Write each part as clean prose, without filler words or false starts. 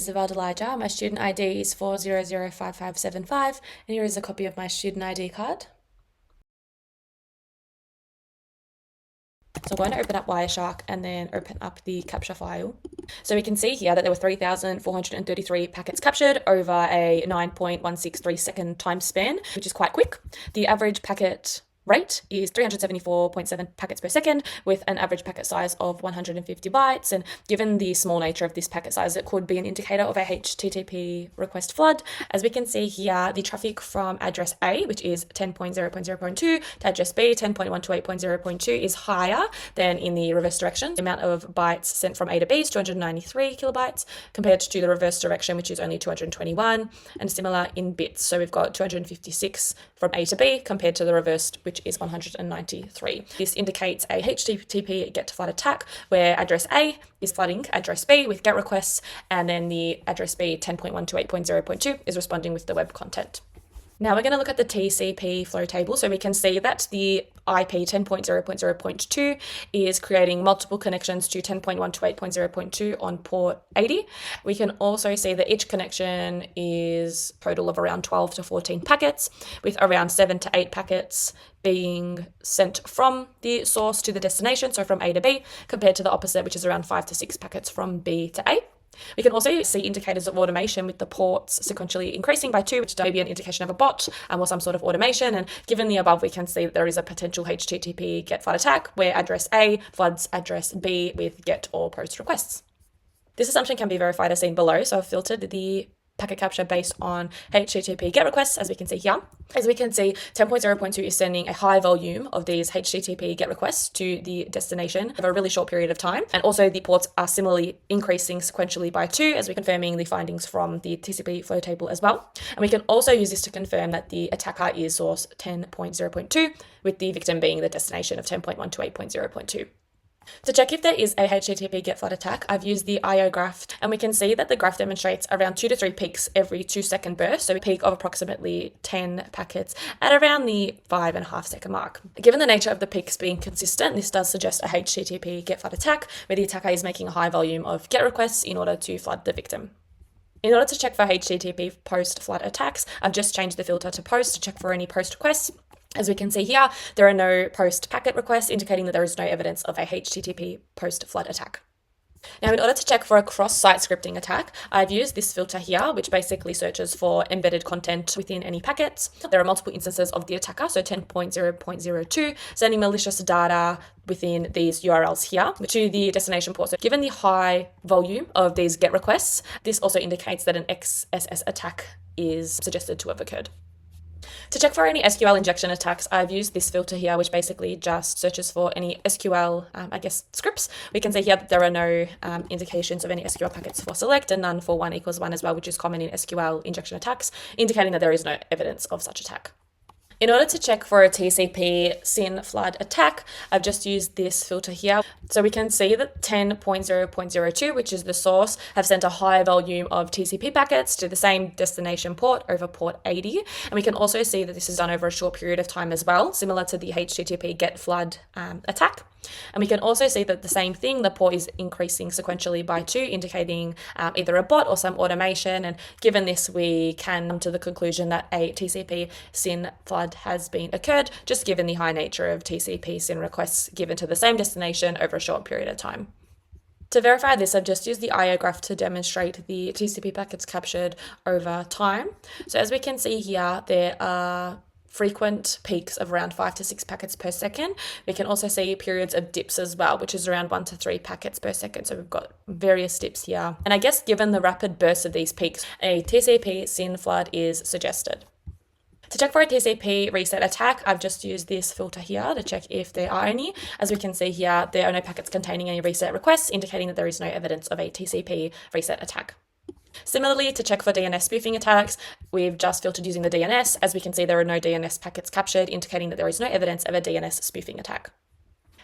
Isabel Elijah. My student ID is 4005575, and here is a copy of my student ID card. So I'm going to open up Wireshark and then open up the capture file. So we can see here that there were 3,433 packets captured over a 9.163 second time span, which is quite quick. The average packet rate is 374.7 packets per second with an average packet size of 150 bytes. And given the small nature of this packet size, it could be an indicator of a HTTP request flood. As we can see here, the traffic from address A, which is 10.0.0.2 to address B, 10.128.0.2 is higher than in the reverse direction. The amount of bytes sent from A to B is 293 kilobytes compared to the reverse direction, which is only 221, and similar in bits. So we've got 256 from A to B compared to the reversed, which is 193. This indicates a HTTP GET to FLOOD attack where address A is flooding address B with GET requests, and then the address B 10.128.0.2 is responding with the web content. Now we're going to look at the TCP flow table. So we can see that the IP 10.0.0.2 is creating multiple connections to 10.128.0.2 on port 80. We can also see that each connection is a total of around 12 to 14 packets, with around 7 to 8 packets being sent from the source to the destination, so from A to B, compared to the opposite, which is around 5 to 6 packets from B to A. We can also see indicators of automation with the ports sequentially increasing by 2, which may be an indication of a bot or some sort of automation. And given the above, we can see that there is a potential HTTP GET flood attack where address A floods address B with GET or POST requests. This assumption can be verified as seen below. So I've filtered the packet capture based on HTTP GET requests, as we can see here. As we can see, 10.0.2 is sending a high volume of these HTTP GET requests to the destination over a really short period of time. And also the ports are similarly increasing sequentially by 2, as we're confirming the findings from the TCP flow table as well. And we can also use this to confirm that the attacker is source 10.0.2, with the victim being the destination of 10.128.0.2. To check if there is a HTTP GET flood attack, I've used the IO graph, and we can see that the graph demonstrates around 2 to 3 peaks every 2-second burst, so a peak of approximately 10 packets at around the 5.5 second mark. Given the nature of the peaks being consistent, this does suggest a HTTP GET flood attack, where the attacker is making a high volume of GET requests in order to flood the victim. In order to check for HTTP post flood attacks, I've just changed the filter to post to check for any post requests. As we can see here, there are no post packet requests, indicating that there is no evidence of a HTTP post flood attack. Now, in order to check for a cross-site scripting attack, I've used this filter here, which basically searches for embedded content within any packets. There are multiple instances of the attacker, so 10.0.02, sending malicious data within these URLs here to the destination port. So given the high volume of these GET requests, this also indicates that an XSS attack is suggested to have occurred. To check for any SQL injection attacks, I've used this filter here, which basically just searches for any SQL, scripts. We can see here that there are no indications of any SQL packets for select and none for 1 = 1 as well, which is common in SQL injection attacks, indicating that there is no evidence of such attack. In order to check for a TCP SYN flood attack, I've just used this filter here. So we can see that 10.0.02, which is the source, have sent a high volume of TCP packets to the same destination port over port 80. And we can also see that this is done over a short period of time as well, similar to the HTTP GET flood attack. And we can also see that the same thing, the port is increasing sequentially by 2, indicating either a bot or some automation. And given this, we can come to the conclusion that a TCP SYN flood has been occurred, just given the high nature of TCP SYN requests given to the same destination over a short period of time. To verify this, I've just used the IO graph to demonstrate the TCP packets captured over time. So as we can see here, there are frequent peaks of around 5 to 6 packets per second. We can also see periods of dips as well, which is around 1 to 3 packets per second. So we've got various dips here. And I guess given the rapid burst of these peaks, a TCP SYN flood is suggested. To check for a TCP reset attack, I've just used this filter here to check if there are any. As we can see here, there are no packets containing any reset requests, indicating that there is no evidence of a TCP reset attack. Similarly, to check for DNS spoofing attacks, we've just filtered using the DNS. As we can see, there are no DNS packets captured, indicating that there is no evidence of a DNS spoofing attack.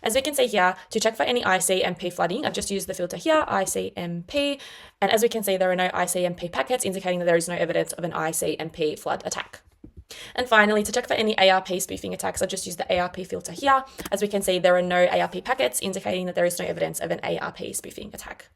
As we can see here, to check for any ICMP flooding, I've just used the filter here, ICMP, and as we can see, there are no ICMP packets, indicating that there is no evidence of an ICMP flood attack. And finally, to check for any ARP spoofing attacks, I've just used the ARP filter here. As we can see, there are no ARP packets, indicating that there is no evidence of an ARP spoofing attack.